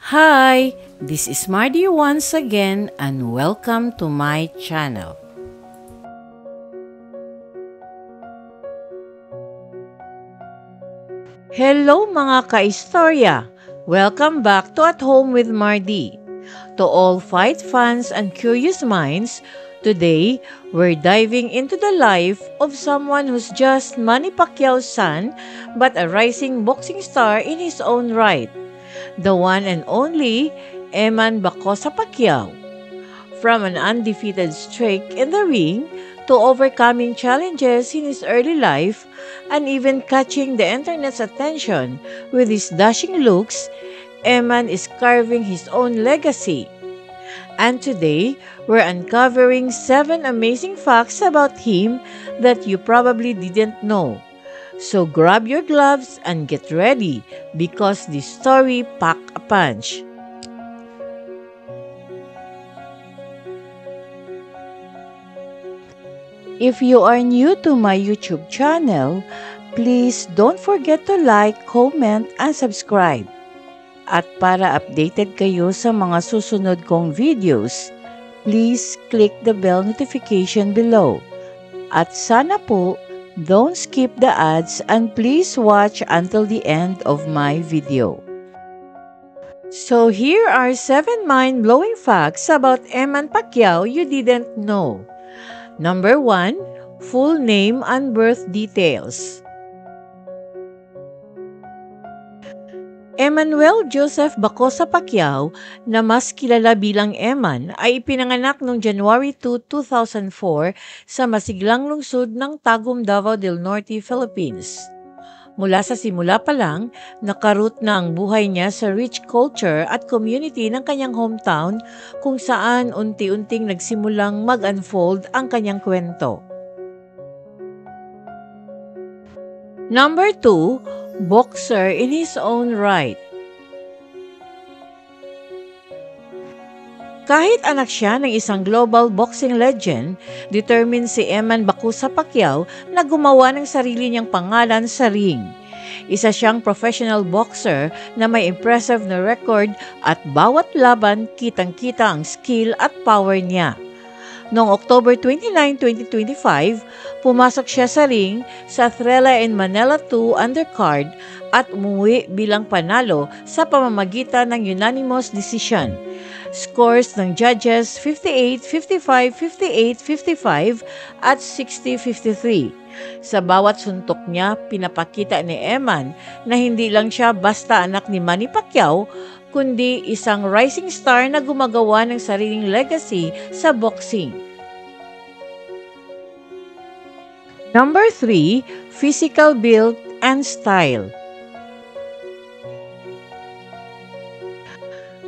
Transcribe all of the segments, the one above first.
Hi, this is Mardy once again and welcome to my channel. Hello mga ka-istorya! Welcome back to At Home with Mardy. To all fight fans and curious minds, today we're diving into the life of someone who's just Manny Pacquiao's son but a rising boxing star in his own right. The one and only Eman Bacosa Pacquiao. From an undefeated streak in the ring to overcoming challenges in his early life and even catching the internet's attention with his dashing looks, Eman is carving his own legacy. And today, we're uncovering 7 amazing facts about him that you probably didn't know. So grab your gloves and get ready because this story packs a punch. If you are new to my YouTube channel, please don't forget to like, comment, and subscribe. At para updated kayo sa mga susunod kong videos, please click the bell notification below. At sana po, don't skip the ads and please watch until the end of my video. So here are 7 mind-blowing facts about Eman Pacquiao you didn't know. Number 1, full name and birth details. Emmanuel Joseph Bacosa Pacquiao, na mas kilala bilang Eman, ay ipinanganak noong January 2, 2004 sa masiglang lungsod ng Tagum, Davao del Norte, Philippines. Mula sa simula pa lang, nakaroot na ang buhay niya sa rich culture at community ng kanyang hometown kung saan unti-unting nagsimulang mag-unfold ang kanyang kwento. Number 2, boxer in his own right. Kahit anak siya ng isang global boxing legend, determined si Eman Bacosa Pacquiao na gumawa ng sarili niyang pangalan sa ring. Isa siyang professional boxer na may impressive na record at bawat laban kitang-kita ang skill at power niya. Noong October 29, 2025, pumasok siya sa ring sa Thrilla in Manila 2 undercard at umuwi bilang panalo sa pamamagitan ng unanimous decision. Scores ng judges 58, 55, 58, 55 at 60, 53. Sa bawat suntok niya, pinapakita ni Eman na hindi lang siya basta anak ni Manny Pacquiao, kundi isang rising star na gumagawa ng sariling legacy sa boxing. Number 3, physical build and style.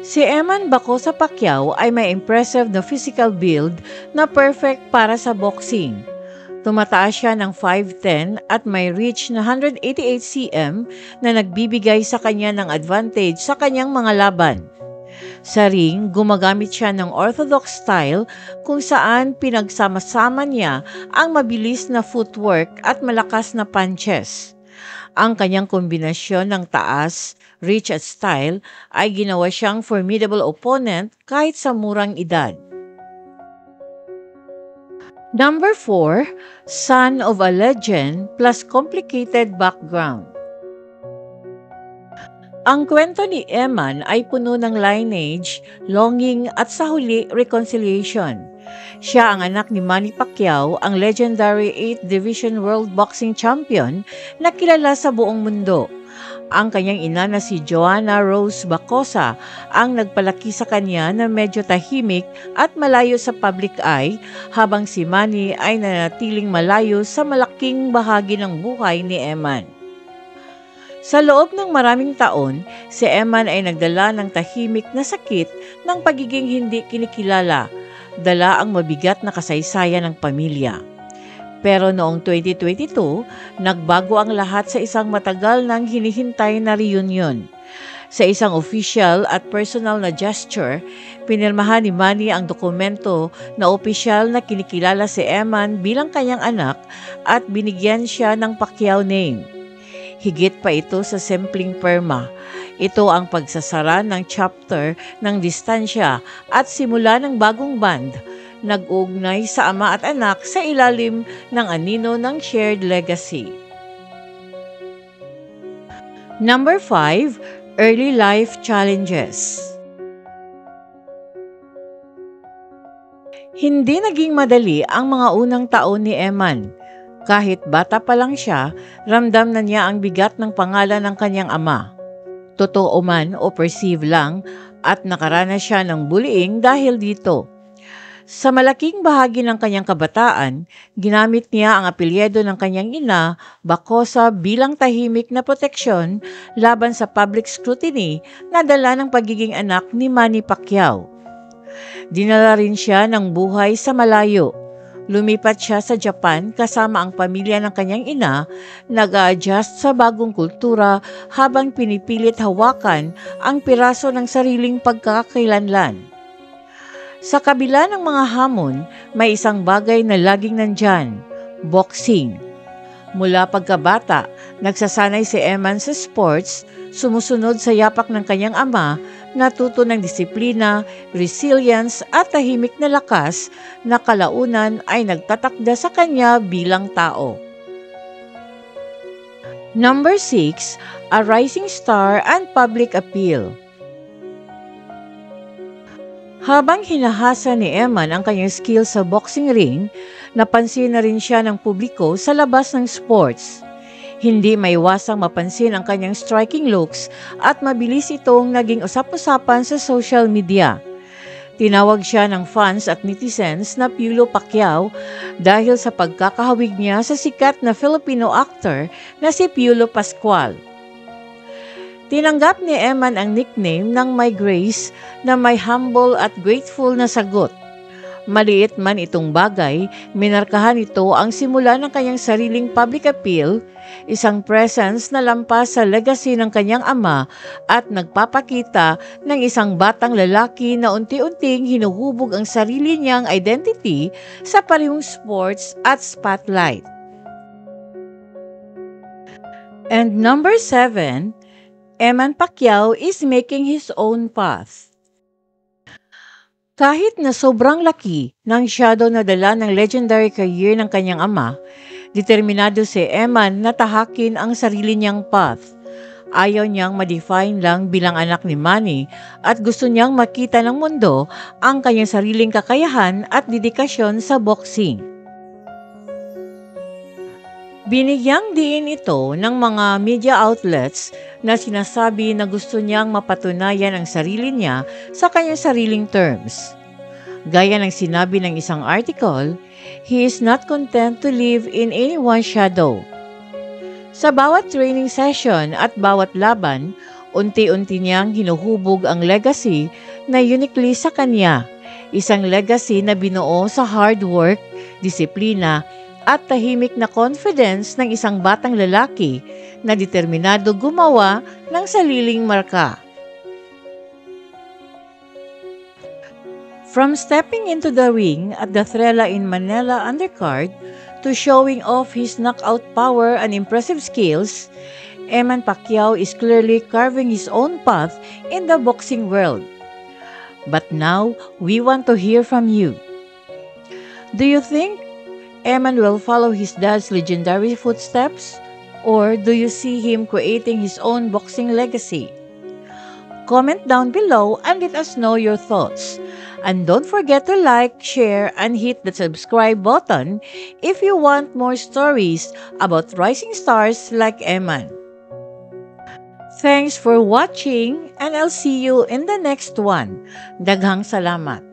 Si Eman Bacosa Pacquiao ay may impressive na physical build na perfect para sa boxing. Tumataas siya ng 5'10" at may reach na 188 cm na nagbibigay sa kanya ng advantage sa kanyang mga laban. Sa ring, gumagamit siya ng orthodox style kung saan pinagsama-sama niya ang mabilis na footwork at malakas na punches. Ang kanyang kombinasyon ng taas, reach at style ay ginawa siyang formidable opponent kahit sa murang edad. Number 4, son of a legend plus complicated background. Ang kwento ni Eman ay puno ng lineage, longing at sa huli, reconciliation. Siya ang anak ni Manny Pacquiao, ang legendary 8th Division World Boxing Champion na kilala sa buong mundo. Ang kanyang ina na si Joanna Rose Bacosa ang nagpalaki sa kanya na medyo tahimik at malayo sa public eye, habang si Manny ay nanatiling malayo sa malaking bahagi ng buhay ni Eman. Sa loob ng maraming taon, si Eman ay nagdala ng tahimik na sakit ng pagiging hindi kinikilala, dala ang mabigat na kasaysayan ng pamilya. Pero noong 2022, nagbago ang lahat sa isang matagal nang hinihintay na reunion. Sa isang official at personal na gesture, pinirmahan ni Manny ang dokumento na opisyal na kinikilala si Eman bilang kanyang anak at binigyan siya ng Pacquiao name. Higit pa ito sa simpleng perma. Ito ang pagsasara ng chapter ng distansya at simula ng bagong band, nag-uugnay sa ama at anak sa ilalim ng anino ng shared legacy. Number 5, Early Life Challenges. Hindi naging madali ang mga unang taon ni Eman. Kahit bata pa lang siya, ramdam na niya ang bigat ng pangalan ng kanyang ama. Totoo man o perceive lang, at nakaranas siya ng bullying dahil dito. Sa malaking bahagi ng kanyang kabataan, ginamit niya ang apelyido ng kanyang ina, Bacosa, bilang tahimik na proteksyon laban sa public scrutiny na dala ng pagiging anak ni Manny Pacquiao. Dinala rin siya ng buhay sa malayo. Lumipat siya sa Japan kasama ang pamilya ng kanyang ina, nag-a-adjust sa bagong kultura habang pinipilit hawakan ang piraso ng sariling pagkakakilanlan. Sa kabila ng mga hamon, may isang bagay na laging nandyan: boxing. Mula pagkabata, nagsasanay si Eman sa sports, sumusunod sa yapak ng kanyang ama, natuto ng disiplina, resilience at tahimik na lakas na kalaunan ay nagtatakda sa kanya bilang tao. Number 6, a rising star and public appeal. Habang hinahasa ni Eman ang kanyang skill sa boxing ring, napansin na rin siya ng publiko sa labas ng sports. Hindi maiwasang mapansin ang kanyang striking looks at mabilis itong naging usap-usapan sa social media. Tinawag siya ng fans at netizens na Piolo Pacquiao dahil sa pagkakahawig niya sa sikat na Filipino actor na si Piolo Pascual. Tinanggap ni Eman ang nickname ng My Grace na may humble at grateful na sagot. Maliit man itong bagay, minarkahan ito ang simula ng kanyang sariling public appeal, isang presence na lampas sa legacy ng kanyang ama at nagpapakita ng isang batang lalaki na unti-unting hinuhubog ang sarili niyang identity sa parehong sports at spotlight. And number 7, Eman Pacquiao is making his own path. Kahit na sobrang laki ng shadow na dala ng legendary career ng kanyang ama, determinado si Eman na tahakin ang sarili niyang path. Ayaw niyang ma-define lang bilang anak ni Manny at gusto niyang makita ng mundo ang kanyang sariling kakayahan at dedikasyon sa boxing. Binigyang diin ito ng mga media outlets na sinasabi na gusto niyang mapatunayan ang sarili niya sa kanyang sariling terms. Gaya ng sinabi ng isang article, he is not content to live in anyone's shadow. Sa bawat training session at bawat laban, unti-unti niyang hinuhubog ang legacy na uniquely sa kanya. Isang legacy na binuo sa hard work, disiplina, at tahimik na confidence ng isang batang lalaki na determinado gumawa ng sariling marka. From stepping into the ring at the Trela in Manila undercard to showing off his knockout power and impressive skills, Eman Pacquiao is clearly carving his own path in the boxing world. But now, we want to hear from you. Do you think Eman will follow his dad's legendary footsteps? Or do you see him creating his own boxing legacy? Comment down below and let us know your thoughts. And don't forget to like, share, and hit the subscribe button if you want more stories about rising stars like Eman. Thanks for watching, and I'll see you in the next one. Daghang salamat.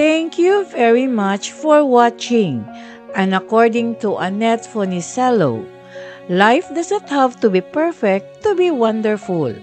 Thank you very much for watching. And according to Annette Fonicello, life doesn't have to be perfect to be wonderful.